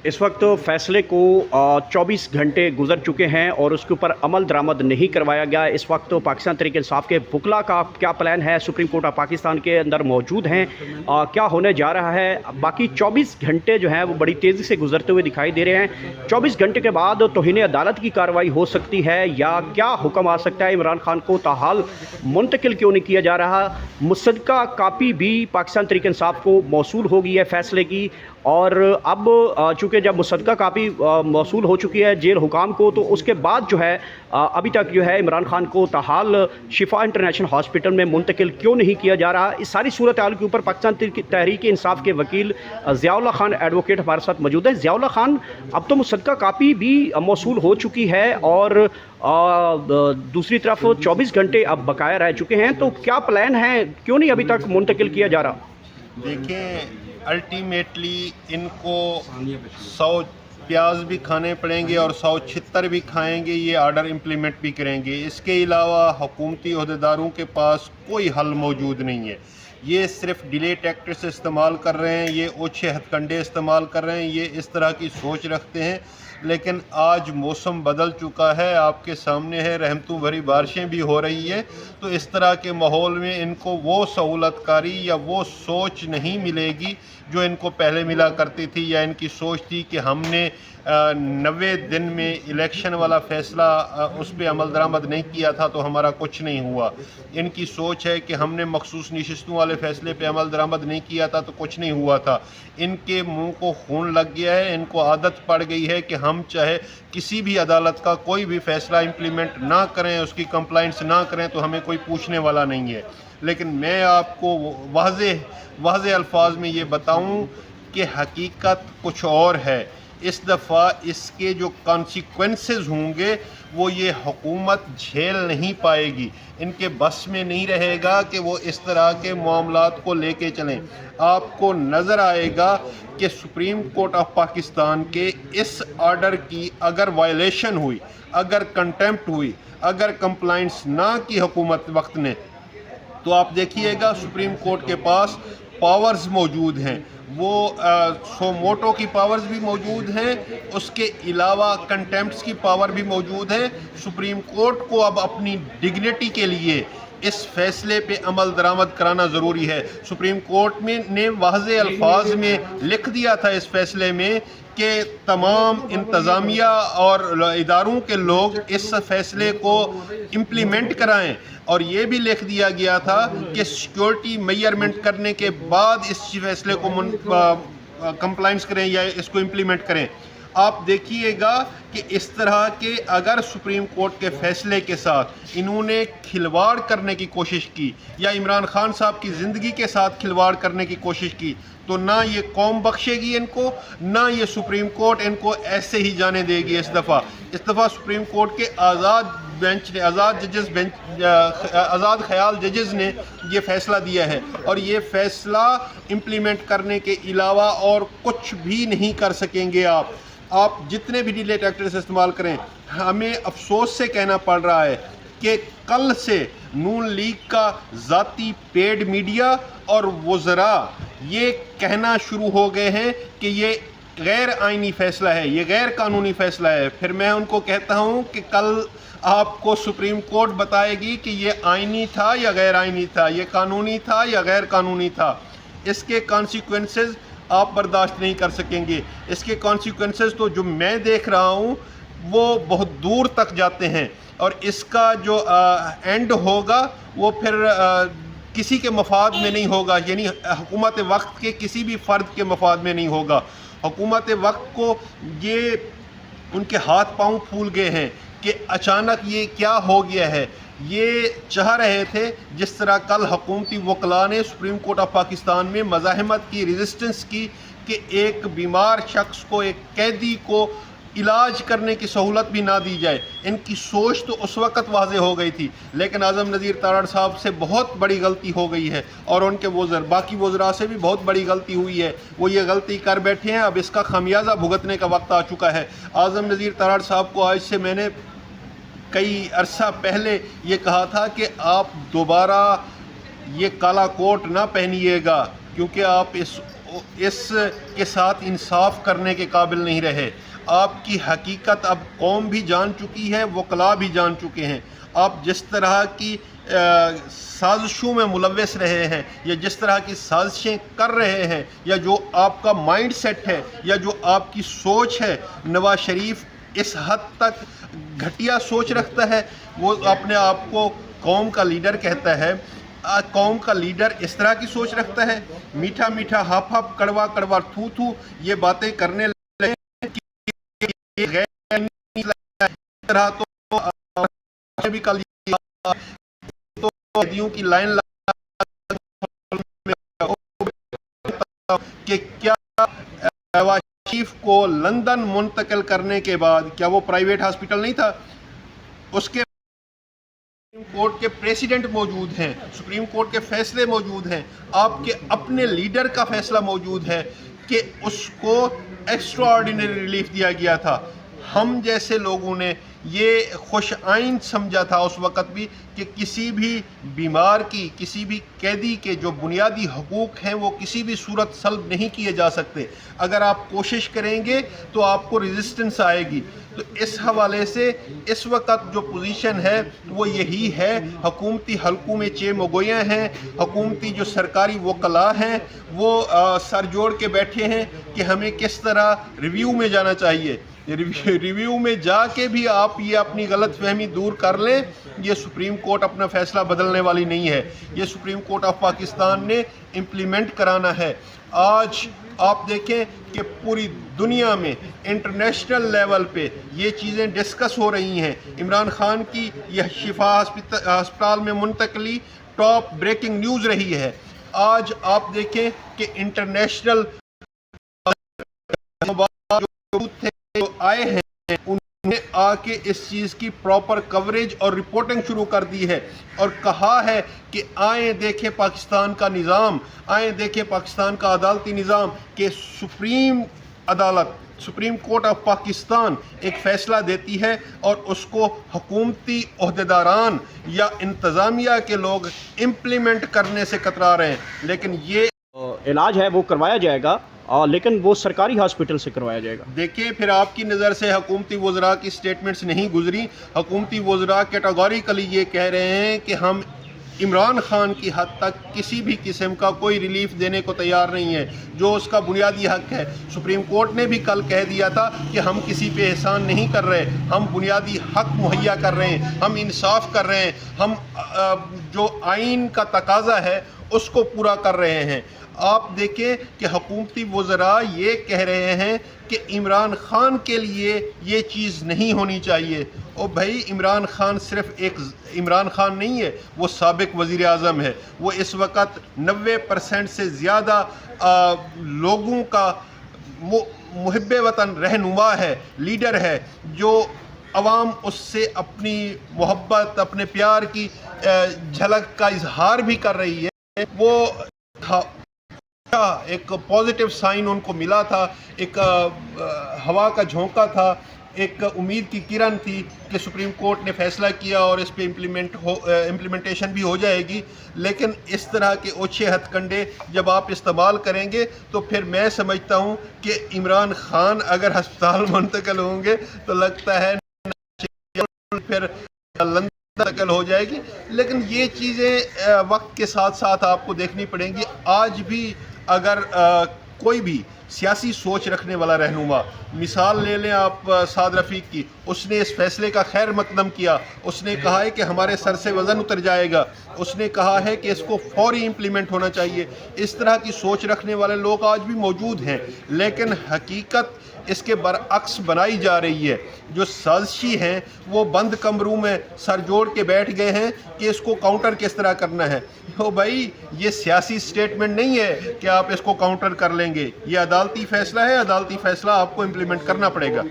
इस वक्त फैसले को 24 घंटे गुजर चुके हैं और उसके ऊपर अमल दरामद नहीं करवाया गया। इस वक्त पाकिस्तान तहरीक इंसाफ के वकला का क्या प्लान है, सुप्रीम कोर्ट ऑफ पाकिस्तान के अंदर मौजूद हैं, क्या होने जा रहा है। बाकी 24 घंटे जो हैं वो बड़ी तेज़ी से गुजरते हुए दिखाई दे रहे हैं। 24 घंटे के बाद तौहीन अदालत की कार्रवाई हो सकती है या क्या हुक्म आ सकता है। इमरान खान को ताहाल मुंतकिल क्यों नहीं किया जा रहा। मुसद्दका कापी भी पाकिस्तान तहरीक इंसाफ को मौसूल हो गई है फैसले की, और अब चूँकि जब मुसद्दका कापी मौसूल हो चुकी है जेल हुकाम को, तो उसके बाद जो है अभी तक जो है इमरान खान को ताहाल शिफा इंटरनेशनल हॉस्पिटल में मुंतकिल क्यों नहीं किया जा रहा। इस सारी सूरत हाल के ऊपर पाकिस्तान तहरीक इंसाफ के वकील ज़ियाउल्लाह खान एडवोकेट हमारे साथ मौजूद है। ज़ियाउल्लाह खान, अब तो मुसद्दका कापी भी मौसूल हो चुकी है और दूसरी तरफ 24 घंटे अब बकाया रह चुके हैं, तो क्या प्लान है, क्यों नहीं अभी तक मुंतकिल किया जा रहा। देखें, अल्टीमेटली इनको 100 प्याज भी खाने पड़ेंगे और 100 छितर भी खाएंगे, ये आर्डर इम्प्लीमेंट भी करेंगे। इसके अलावा हुकूमती अहदेदारों के पास कोई हल मौजूद नहीं है। ये सिर्फ डिले टैक्टिक्स इस्तेमाल कर रहे हैं, ये ओछे हथकंडे इस्तेमाल कर रहे हैं, ये इस तरह की सोच रखते हैं। लेकिन आज मौसम बदल चुका है, आपके सामने है, रहमतों भरी बारिशें भी हो रही हैं, तो इस तरह के माहौल में इनको वो सहूलतकारी या वो सोच नहीं मिलेगी जो इनको पहले मिला करती थी, या इनकी सोच थी कि हमने 90 दिन में इलेक्शन वाला फ़ैसला उस पर अमल दरामद नहीं किया था तो हमारा कुछ नहीं हुआ। इनकी सोच है कि हमने मखसूस नशिस्तों वाले फ़ैसले पे अमल दरामद नहीं किया था तो कुछ नहीं हुआ था। इनके मुंह को खून लग गया है, इनको आदत पड़ गई है कि हम चाहे किसी भी अदालत का कोई भी फ़ैसला इम्प्लीमेंट ना करें, उसकी कंप्लाइंस ना करें, तो हमें कोई पूछने वाला नहीं है। लेकिन मैं आपको वाज़ेह अल्फाज में ये बताऊं कि हकीकत कुछ और है। इस दफ़ा इसके जो कॉन्सिक्वेंसेस होंगे वो ये हुकूमत झेल नहीं पाएगी। इनके बस में नहीं रहेगा कि वो इस तरह के मामलात को लेके चलें। आपको नज़र आएगा कि सुप्रीम कोर्ट ऑफ पाकिस्तान के इस आर्डर की अगर वायलेशन हुई, अगर कंटेम्प्ट हुई, अगर कंप्लाइंस ना की हुकूमत वक्त ने, तो आप देखिएगा सुप्रीम कोर्ट के पास पावर्स मौजूद हैं। वो सो मोटो की पावर्स भी मौजूद हैं, उसके अलावा कंटेम्प्ट्स की पावर भी मौजूद है। सुप्रीम कोर्ट को अब अपनी डिग्निटी के लिए इस फैसले पे अमल दरामद कराना ज़रूरी है। सुप्रीम कोर्ट ने वाज़ेह अल्फाज में लिख दिया था इस फैसले में कि तमाम इंतज़ामिया और इदारों के लोग इस फैसले को इम्प्लीमेंट कराएं, और ये भी लिख दिया गया था कि सिक्योरिटी मेजरमेंट करने के बाद इस फैसले को कंप्लाइंस करें या इसको इम्प्लीमेंट करें। आप देखिएगा कि इस तरह के अगर सुप्रीम कोर्ट के फैसले के साथ इन्होंने खिलवाड़ करने की कोशिश की या इमरान खान साहब की ज़िंदगी के साथ खिलवाड़ करने की कोशिश की, तो ना ये कौम बख्शेगी इनको, ना ये सुप्रीम कोर्ट इनको ऐसे ही जाने देगी। इस दफ़ा सुप्रीम कोर्ट के आज़ाद बेंच ने, आज़ाद ख्याल जजेस ने ये फ़ैसला दिया है, और ये फ़ैसला इम्प्लीमेंट करने के अलावा और कुछ भी नहीं कर सकेंगे। आप जितने भी डिले टैक्टिक्स इस्तेमाल करें, हमें अफसोस से कहना पड़ रहा है कि कल से नून लीग का ज़ाती पेड मीडिया और वज़रा ये कहना शुरू हो गए हैं कि ये गैर आइनी फ़ैसला है, ये गैर कानूनी फ़ैसला है। फिर मैं उनको कहता हूं कि कल आपको सुप्रीम कोर्ट बताएगी कि ये आइनी था या गैर आइनी था, ये कानूनी था या गैर कानूनी था। इसके कॉन्सिक्वेंसेस आप बर्दाश्त नहीं कर सकेंगे। इसके कॉन्सिक्वेंसेस तो जो मैं देख रहा हूँ वो बहुत दूर तक जाते हैं, और इसका जो एंड होगा वो फिर किसी के मफाद में नहीं होगा, यानी हुकूमत वक्त के किसी भी फ़र्द के मफाद में नहीं होगा। हुकूमत वक्त को ये उनके हाथ पांव फूल गए हैं कि अचानक ये क्या हो गया है। ये चाह रहे थे, जिस तरह कल हुकूमती वकला ने सुप्रीम कोर्ट ऑफ पाकिस्तान में मज़ाहमत की, रेजिस्टेंस की, कि एक बीमार शख्स को, एक कैदी को इलाज करने की सहूलत भी ना दी जाए। इनकी सोच तो उस वक़्त वाज़ेह हो गई थी, लेकिन आज़म नज़ीर तारड़ साहब से बहुत बड़ी गलती हो गई है, और उनके बाकी वज़रा से भी बहुत बड़ी गलती हुई है। वो ये गलती कर बैठे हैं, अब इसका खमियाजा भुगतने का वक्त आ चुका है। आज़म नज़ीर तारड़ साहब को आज से मैंने कई अरसा पहले ये कहा था कि आप दोबारा ये काला कोट ना पहनिएगा, क्योंकि आप इस اس کے ساتھ انصاف کرنے کے قابل نہیں رہے. آپ کی حقیقت اب قوم بھی جان چکی ہے, وکلاء بھی جان چکے ہیں. آپ جس طرح کی سازشوں میں ملوث رہے ہیں یا جس طرح کی سازشیں کر رہے ہیں یا جو آپ کا مائنڈ سیٹ ہے یا جو آپ کی سوچ ہے, نواز شریف اس حد تک گھٹیا سوچ رکھتا ہے. وہ اپنے آپ کو قوم کا لیڈر کہتا ہے. قوم کا لیڈر اس طرح کی سوچ رکھتا ہے. میٹھا میٹھا ہپ ہپ, کڑوا کڑوا تھو تھو, یہ باتیں کرنے لگے طرح تو بھی کل کی لائن کہ کیا نواز شریف کو لندن منتقل کرنے کے بعد کیا وہ پرائیویٹ ہاسپٹل نہیں تھا؟ اس کے سپریم کورٹ کے پریسیڈنٹ موجود ہیں, سپریم کورٹ کے فیصلے موجود ہیں, آپ کے اپنے لیڈر کا فیصلہ موجود ہے کہ اس کو ایکسٹرا آرڈینری ریلیف دیا گیا تھا. ہم جیسے لوگوں نے یہ خوش آئند سمجھا تھا اس وقت بھی کہ کسی بھی بیمار کی, کسی بھی قیدی کے جو بنیادی حقوق ہیں وہ کسی بھی صورت سلب نہیں کیے جا سکتے. اگر آپ کوشش کریں گے تو آپ کو ریزسٹنس آئے گی. تو اس حوالے سے اس وقت جو پوزیشن ہے وہ یہی ہے. حکومتی حلقوں میں چھ مگویاں ہیں, حکومتی جو سرکاری وکلاء ہیں وہ سر جوڑ کے بیٹھے ہیں کہ ہمیں کس طرح ریویو میں جانا چاہیے. ریویو میں جا کے بھی آپ یہ اپنی غلط فہمی دور کر لیں. یہ سپریم کورٹ اپنا فیصلہ بدلنے والی نہیں ہے. یہ سپریم کورٹ آف پاکستان نے امپلیمنٹ کرانا ہے. آج آپ دیکھیں کہ پوری دنیا میں انٹرنیشنل لیول پہ یہ چیزیں ڈسکس ہو رہی ہیں. عمران خان کی یہ شفا ہسپتال میں منتقلی ٹاپ بریکنگ نیوز رہی ہے. آج آپ دیکھیں کہ انٹرنیشنل جو آئے ہیں انہوں نے آ کے اس چیز کی پراپر کوریج اور رپورٹنگ شروع کر دی ہے اور کہا ہے کہ آئیں دیکھیں پاکستان کا نظام, آئیں دیکھیں پاکستان کا عدالتی نظام کہ سپریم عدالت, سپریم کورٹ آف پاکستان ایک فیصلہ دیتی ہے اور اس کو حکومتی عہدیداران یا انتظامیہ کے لوگ امپلیمنٹ کرنے سے کترا رہے ہیں. لیکن یہ علاج ہے وہ کروایا جائے گا لیکن وہ سرکاری ہاسپٹل سے کروایا جائے گا. دیکھیں پھر آپ کی نظر سے حکومتی وزراء کی سٹیٹمنٹس نہیں گزری. حکومتی وزراء کیٹاگوریکلی یہ کہہ رہے ہیں کہ ہم عمران خان کی حد تک کسی بھی قسم کا کوئی ریلیف دینے کو تیار نہیں ہے جو اس کا بنیادی حق ہے. سپریم کورٹ نے بھی کل کہہ دیا تھا کہ ہم کسی پہ احسان نہیں کر رہے, ہم بنیادی حق مہیا کر رہے ہیں, ہم انصاف کر رہے ہیں, ہم جو آئین کا تقاضا ہے اس کو پورا کر رہے ہیں. آپ دیکھیں کہ حکومتی وزراء یہ کہہ رہے ہیں کہ عمران خان کے لیے یہ چیز نہیں ہونی چاہیے. او بھائی, عمران خان صرف ایک عمران خان نہیں ہے, وہ سابق وزیر اعظم ہے. وہ اس وقت 90% سے زیادہ لوگوں کا محب وطن رہنما ہے, لیڈر ہے, جو عوام اس سے اپنی محبت, اپنے پیار کی جھلک کا اظہار بھی کر رہی ہے. وہ ایک پازیٹیو سائن ان کو ملا تھا, ایک ہوا کا جھونکا تھا, ایک امید کی کرن تھی کہ سپریم کورٹ نے فیصلہ کیا اور اس پہ امپلیمنٹیشن بھی ہو جائے گی. لیکن اس طرح کے اوچھے ہتھ کنڈے جب آپ استعمال کریں گے تو پھر میں سمجھتا ہوں کہ عمران خان اگر ہسپتال منتقل ہوں گے تو لگتا ہے پھر لندن منتقل ہو جائے گی. لیکن یہ چیزیں وقت کے ساتھ ساتھ آپ کو دیکھنی پڑیں گی. آج بھی اگر کوئی بھی سیاسی سوچ رکھنے والا رہنما, مثال لے لیں آپ سعد رفیق کی, اس نے اس فیصلے کا خیر مقدم کیا. اس نے کہا ہے کہ ہمارے سر سے وزن اتر جائے گا. اس نے کہا ہے کہ اس کو فوری امپلیمنٹ ہونا چاہیے. اس طرح کی سوچ رکھنے والے لوگ آج بھی موجود ہیں, لیکن حقیقت اس کے برعکس بنائی جا رہی ہے. جو سازشی ہیں وہ بند کمروں میں سر جوڑ کے بیٹھ گئے ہیں کہ اس کو کاؤنٹر کس طرح کرنا ہے. او بھائی, یہ سیاسی سٹیٹمنٹ نہیں ہے کہ آپ اس کو کاؤنٹر کر لیں گے. یہ عدالتی فیصلہ ہے, عدالتی فیصلہ آپ کو امپلیمنٹ کرنا پڑے گا.